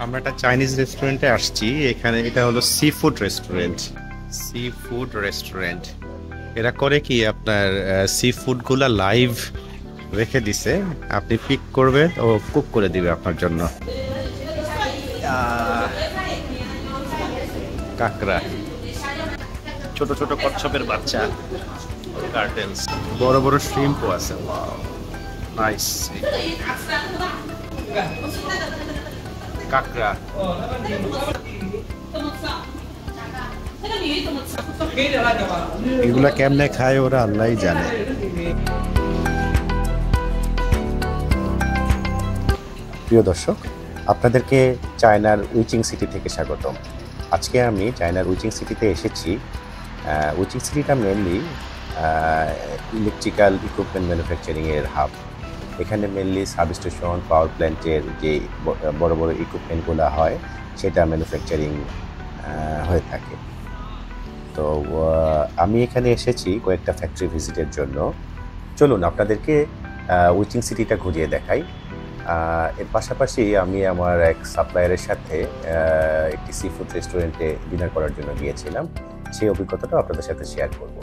আমরা একটা চাইনিজ রেস্টুরেন্টে আসছি। এখানে এটা হলো sea food restaurant. Sea food restaurant এরা করে কি আপনার সি ফুড গুলা লাইভ রেখে দিছে, আপনি পিক করবেন ও কুক করে দিবে আপনার জন্য। কাঁকড়া, ছোট ছোট কচ্ছপের বাচ্চা, কার্টেলস, বড় বড় শ্রিম্পও আছে। নাইস। কাঁকড়া, এগুলা কেমনে খায় ওরা আল্লাহই জানে। প্রিয় দর্শক, আপনাদেরকে চায়নার উইচিং সিটি থেকে স্বাগতম। আজকে আমি চায়নার উইচিং সিটিতে এসেছি। উইচিং সিটিটা মেনলি ইলেকট্রিক্যাল ইকুইপমেন্ট ম্যানুফ্যাকচারিংয়ের হাব। এখানে মেনলি সাবস্টেশন, পাওয়ার প্ল্যান্টের যে বড় বড় ইকুইপমেন্টগুলো হয় সেটা ম্যানুফ্যাকচারিং হয়ে থাকে। তো আমি এখানে এসেছি কয়েকটা ফ্যাক্টরি ভিজিটের জন্য। চলুন আপনাদেরকে উইচিং সিটিটা ঘুরিয়ে দেখাই। এর পাশাপাশি আমি আমার এক সাপ্লায়ারের সাথে একটি সি ফুড রেস্টুরেন্টে ডিনার করার জন্য গিয়েছিলাম। সেই অভিজ্ঞতাটাও আপনাদের সাথে শেয়ার করব।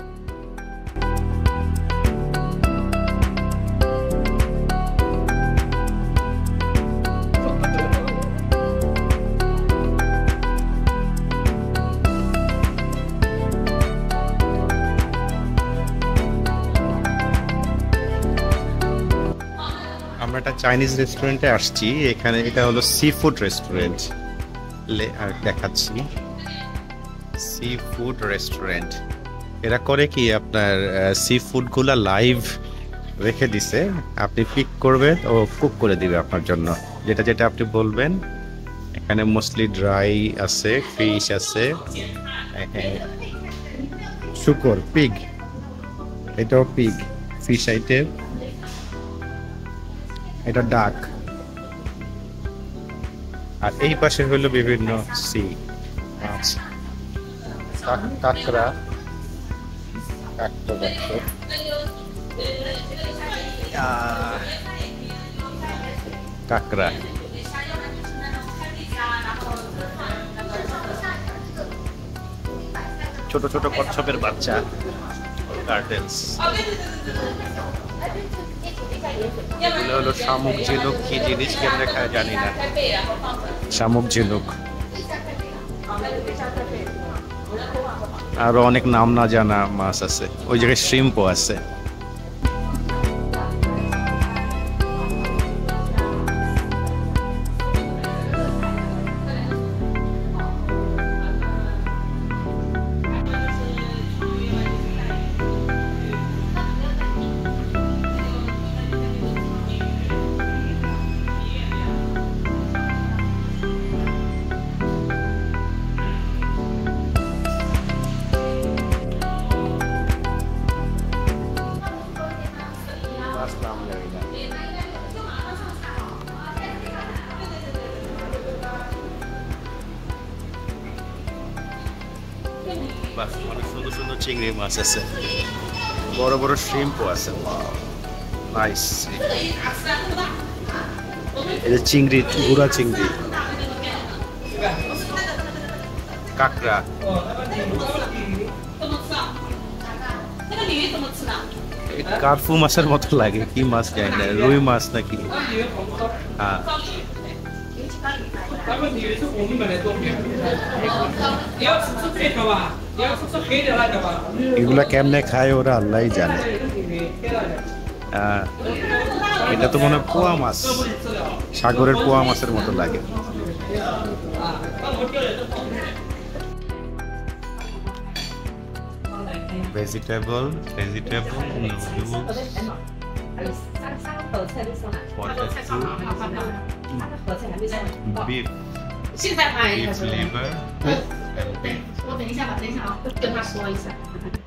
আমরা একটা চাইনিজ রেস্টুরেন্টে আসছি। এখানে এটা হলো সি ফুড রেস্টুরেন্ট। আর দেখাচ্ছি, সি ফুড রেস্টুরেন্ট এরা করে কি আপনার সি ফুড গুলা লাইভ রেখে দিছে, আপনি পিক করবেন ও কুক করে দিবে আপনার জন্য, যেটা যেটা আপনি বলবেন। এখানে মোস্টলি ড্রাই আছে, ফিশ আছে, শুকর, পিগ, এটাও পিগ, ফিশ আইটেম, এটা ডাক, আর এই পাশে হলো বিভিন্ন সি মাছ, কাঁকড়া, কাঁকড়া, ছোট ছোট কচ্ছপের বাচ্চা, কার্টেলস, এগুলো হলো শামুক, ঝিনুক। কি জিনিস কেমনে খায় জানি না। শামুক, ঝিনুক, আরো অনেক নাম না জানা মাছ আছে। ওই জায়গায় শ্রিম্পও আছে। অনেক সুন্দর সুন্দর চিংড়ি মাছ আছে, বড় বড় শ্রিম্পও আছে। নাইস। এই যে চিংড়ি, গুড়া চিংড়ি, কাঁকড়া, কার্ফু মাছের মতো লাগে। কি মাছ জানি না, রুই মাছ নাকি। হ্যাঁ, এগুলা কেমনে খায় ওরা আল্লাহই জানে। এটা তো মনে হয় পোয়া মাছ, সাগরের পোয়া মাছের মতো লাগে। Vegetable, beef liver， 我等一下吧，等一下啊，跟他说一下。